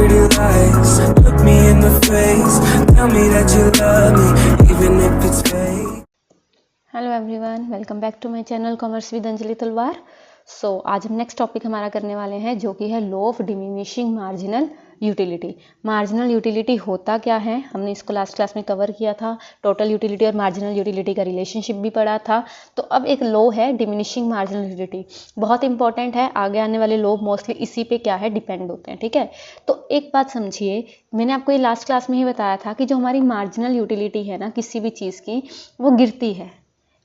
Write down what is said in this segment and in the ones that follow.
pretty lies. Look me in the face, tell me that you love me, even if it's fake. Hello everyone, welcome back to my channel commerce with Anjali Talwar. आज हम next topic हमारा करने वाले हैं जो कि है law of diminishing marginal utility. Marginal utility होता क्या है, हमने इसको लास्ट क्लास में कवर किया था। टोटल यूटिलिटी और मार्जिनल यूटिलिटी का रिलेशनशिप भी पढ़ा था। तो अब एक लॉ है डिमिनिशिंग मार्जिनल यूटिलिटी, बहुत इंपॉर्टेंट है। आगे आने वाले लॉ मोस्टली इसी पे क्या है डिपेंड होते हैं, ठीक है। तो एक बात समझिए, मैंने आपको ये लास्ट क्लास में ही बताया था कि जो हमारी मार्जिनल यूटिलिटी है ना किसी भी चीज़ की, वो गिरती है।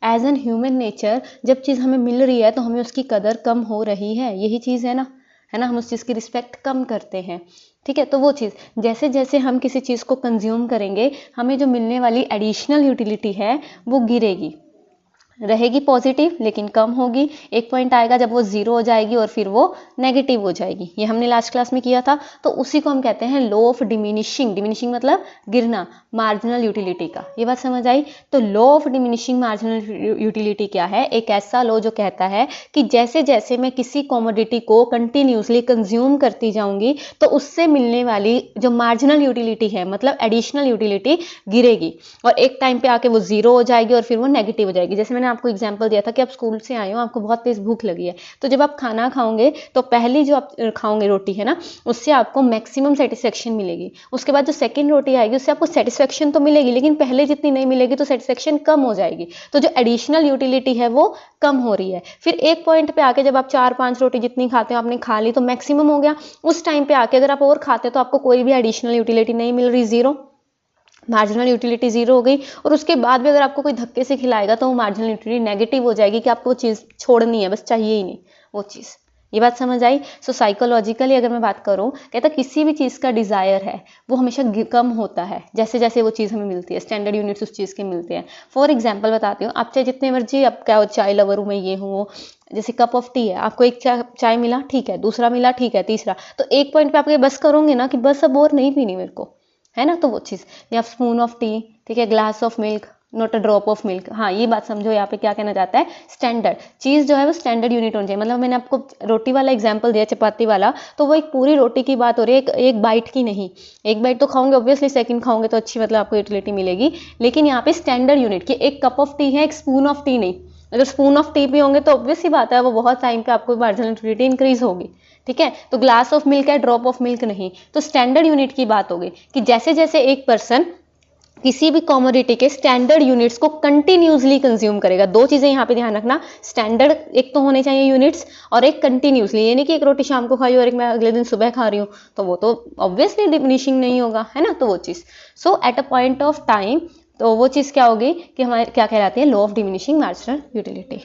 एज एन ह्यूमन नेचर जब चीज़ हमें मिल रही है तो हमें उसकी कदर कम हो रही है, यही चीज़ है ना, हम उस चीज़ की रिस्पेक्ट कम करते हैं, ठीक है। तो वो चीज़ जैसे जैसे हम किसी चीज़ को कंज्यूम करेंगे, हमें जो मिलने वाली एडिशनल यूटिलिटी है वो गिरेगी, रहेगी पॉजिटिव लेकिन कम होगी। एक पॉइंट आएगा जब वो जीरो हो जाएगी और फिर वो नेगेटिव हो जाएगी। ये हमने लास्ट क्लास में किया था। तो उसी को हम कहते हैं लॉ ऑफ डिमिनिशिंग। डिमिनिशिंग मतलब गिरना, मार्जिनल यूटिलिटी का। ये बात समझ आई। तो law of diminishing marginal utility क्या है? एक ऐसा लॉ जो कहता है कि जैसे जैसे मैं किसी कॉमोडिटी को कंटिन्यूसली कंज्यूम करती जाऊंगी तो उससे मिलने वाली जो मार्जिनल यूटिलिटी है, मतलब एडिशनल यूटिलिटी, गिरेगी और एक टाइम पे आके वो जीरो हो जाएगी और फिर वो नेगेटिव हो जाएगी। जैसे मैंने आपको एग्जांपल दिया था कि आप स्कूल से आए हो, आपको बहुत तेज भूख लगी है, तो जब आप खाना खाओगे तो पहली जो आप खाओगे रोटी है ना, उससे आपको मैक्सिमम सेटिस्फेक्शन मिलेगी। उसके बाद जो सेकंड रोटी आएगी उससे आपको सेटिस्फेक्शन तो मिलेगी, लेकिन पहले जितनी नहीं मिलेगी तो सेटिस्फेक्शन कम हो जाएगी। तो जो एडिशनल यूटिलिटी है वो कम हो रही है। फिर एक पॉइंट पे आके जब आप 4-5 रोटी जितनी खाते हो आपने खा ली तो मैक्सिमम हो गया। उस टाइम पे आके अगर आप और खाते हो तो आपको कोई भी एडिशनल यूटिलिटी नहीं मिल रही, जीरो, मार्जिनल यूटिलिटी जीरो हो गई। और उसके बाद भी अगर आपको कोई धक्के से खिलाएगा तो वो मार्जिनल यूटिलिटी नेगेटिव हो जाएगी कि आपको वो चीज़ छोड़नी है, बस चाहिए ही नहीं वो चीज़। ये बात समझ आई। सो साइकोलॉजिकली अगर मैं बात करूं, कहता किसी भी चीज़ का डिज़ायर है वो हमेशा कम होता है जैसे जैसे वो चीज़ हमें मिलती है, स्टैंडर्ड यूनिट्स उस चीज़ के मिलते हैं। फॉर एग्जाम्पल बताती हूँ, आप चाहे जितने मर्जी, आप क्या चाय लवर हूँ मैं, ये हूँ, जैसे कप ऑफ टी है, आपको एक चाय मिला, ठीक है, दूसरा मिला, ठीक है, तीसरा, तो एक पॉइंट पे आप ये बस करोगे ना कि बस अब और नहीं पीनी मेरे को, है ना। तो वो चीज़, या स्पून ऑफ टी, ठीक है, glass of milk, not a drop of milk. हाँ, ये बात समझो, यहाँ पे क्या कहना चाहता है, स्टैंडर्ड चीज़ जो है वो स्टैंडर्ड यूनिट होनी चाहिए। मतलब मैंने आपको रोटी वाला एग्जांपल दिया, चपाती वाला, तो वो एक पूरी रोटी की बात हो रही है, एक बाइट की नहीं। एक बाइट तो खाओगे ऑब्वियसली, सेकंड खाओगे तो अच्छी, मतलब आपको यूटिलिटी मिलेगी, लेकिन यहाँ पे स्टैंडर्ड यूनिट की एक कप ऑफ टी है, एक स्पून ऑफ टी नहीं। अगर स्पून ऑफ टी भी होंगे तो ऑब्वियस ही बात है वो बहुत टाइम पे आपको मार्जिनल यूटिलिटी इंक्रीज होगी, ठीक है। तो ग्लास ऑफ मिल्क है, ड्रॉप ऑफ मिल्क नहीं। तो स्टैंडर्ड यूनिट की बात होगी कि जैसे जैसे एक पर्सन किसी भी कॉमोडिटी के स्टैंडर्ड यूनिट्स को कंटिन्यूसली कंज्यूम करेगा। दो चीजें यहाँ पे ध्यान रखना, स्टैंडर्ड एक तो होने चाहिए यूनिट्स, और एक कंटिन्यूसली। ये नहीं कि एक रोटी शाम को खाई और एक मैं अगले दिन सुबह खा रही हूँ, तो वो तो ऑब्वियसली डिमिनिशिंग नहीं होगा, है ना। तो वो चीज़, so at a point of time, तो वो चीज़ क्या होगी कि हमारे क्या कहलाती है, law of diminishing marginal utility,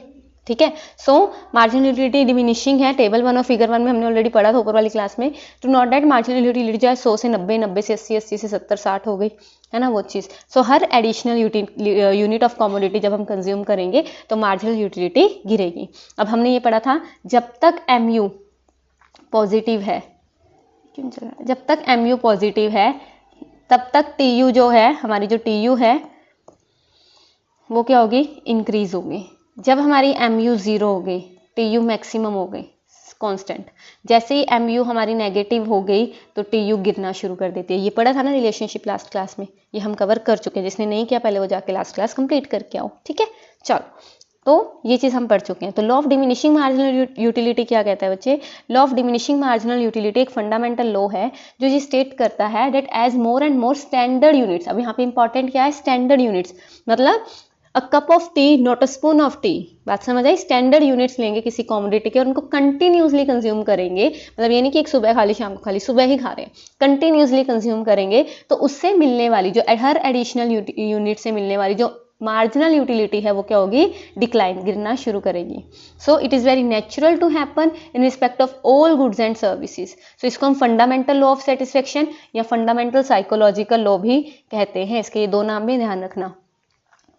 ठीक है। सो मार्जिनल यूटिलिटी डिमिनिशिंग है। टेबल 1 और फिगर 1 में हमने ऑलरेडी पढ़ा था ऊपर वाली क्लास में। To note that marginal utility जो है 100 से 90, 90 से 80, 80 से 70, 60 हो गई, है ना वो चीज़। सो हर एडिशनल यूनिट ऑफ कमोडिटी जब हम कंज्यूम करेंगे तो मार्जिनल यूटिलिटी गिरेगी। अब हमने ये पढ़ा था, जब तक MU पॉजिटिव है, जब तक MU पॉजिटिव है तब तक TU जो है, हमारी जो TU है वो क्या होगी, इंक्रीज होगी। जब हमारी MU जीरो हो गई, TU मैक्सिमम हो गई, कांस्टेंट। जैसे ही MU हमारी नेगेटिव हो गई तो TU गिरना शुरू कर देती है। ये पढ़ा था ना रिलेशनशिप लास्ट क्लास में, ये हम कवर कर चुके हैं। जिसने नहीं किया पहले वो जाके लास्ट क्लास कंप्लीट करके आओ, ठीक है। चलो, तो ये चीज़ हम पढ़ चुके हैं। तो law of diminishing marginal utility क्या कहता है बच्चे? Law of diminishing marginal utility एक फंडामेंटल लॉ है जो ये स्टेट करता है that as more and more standard units, अब यहाँ पे इंपॉर्टेंट क्या है, स्टैंडर्ड यूनिट्स, मतलब a cup of tea not a spoon of tea. बात समझ आई। स्टैंडर्ड यूनिट्स लेंगे किसी कॉमोडिटी के और उनको कंटिन्यूसली कंज्यूम करेंगे, मतलब ये नहीं कि एक सुबह खा ली शाम को खा ली, सुबह ही खा रहे हैं, कंटिन्यूसली कंज्यूम करेंगे तो उससे मिलने वाली जो हर एडिशनल यूनिट से मिलने वाली जो मार्जिनल यूटिलिटी है वो क्या होगी, डिक्लाइन, गिरना शुरू करेगी। So it is very natural to happen in respect of all goods and services. So इसको हम फंडामेंटल लॉ ऑफ सेटिस्फेक्शन या फंडामेंटल साइकोलॉजिकल लॉ भी कहते हैं। इसके ये दो नाम भी ध्यान रखना।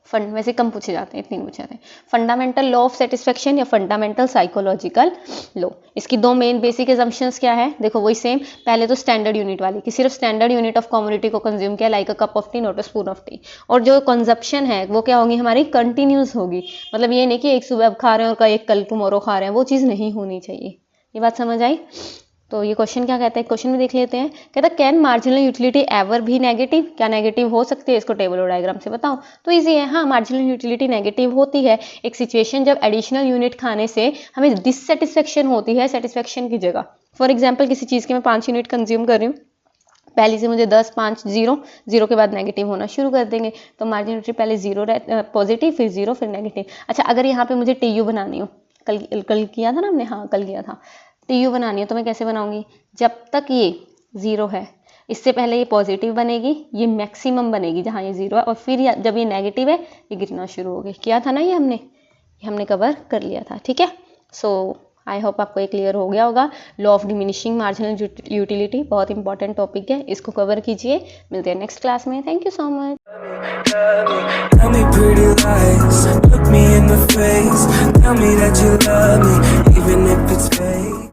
वैसे कम पूछे जाते हैं, 3 पूछे जाते हैं। फंडामेंटल लॉ ऑफ सेटिस्फेक्शन या फंडामेंटल साइकोलॉजिकल लॉ। इसकी दो मेन बेसिक एजम्पशंस क्या है, देखो वही सेम। पहले तो स्टैंडर्ड यूनिट वाली कि सिर्फ स्टैंडर्ड यूनिट ऑफ कमोडिटी को कंज्यूम किया, like a cup of tea not a spoon of T. और जो कंजप्शन है वो क्या होगी, हमारी कंटिन्यूस होगी। मतलब ये नहीं कि एक सुबह खा रहे हैं और एक कल टुमारो खा रहे हैं, वो चीज़ नहीं होनी चाहिए। ये बात समझ आई। तो ये क्वेश्चन क्या कहता है, क्वेश्चन में देख लेते हैं। कहता है कैन मार्जिनल यूटिलिटी एवर भी नेगेटिव, क्या नेगेटिव हो सकती है, इसको टेबल और डायग्राम से बताओ। तो इजी है, हाँ मार्जिनल यूटिलिटी नेगेटिव होती है। एक सिचुएशन जब एडिशनल यूनिट खाने से हमें डिससेटिस्फेक्शन होती है सेटिस्फेक्शन की जगह। फॉर एग्जाम्पल किसी चीज़ के मैं 5 यूनिट कंज्यूम कर रही हूँ, पहले से मुझे 10, 5, 0 के बाद नेगेटिव होना शुरू कर देंगे। तो मार्जिनल यूटिलिटी पहले 0 पॉजिटिव, फिर 0, फिर नेगेटिव। अच्छा अगर यहाँ पे मुझे टीयू बनानी हो, कल किया था ना हमने, हाँ कल किया था, टीयू बनानी है तो मैं कैसे बनाऊंगी, जब तक ये 0 है इससे पहले ये पॉजिटिव बनेगी, ये मैक्सिमम बनेगी जहाँ ये 0 है, और फिर जब ये नेगेटिव है ये गिरना शुरू हो गई। किया था ना ये हमने कवर कर लिया था, ठीक है। सो आई होप आपको ये क्लियर हो गया होगा। Law of diminishing marginal utility बहुत इंपॉर्टेंट टॉपिक है, इसको कवर कीजिए। मिलते हैं नेक्स्ट क्लास में। Thank you so much. Tell me pretty lies, look me in the face. Tell me that you love me, even if it's fake.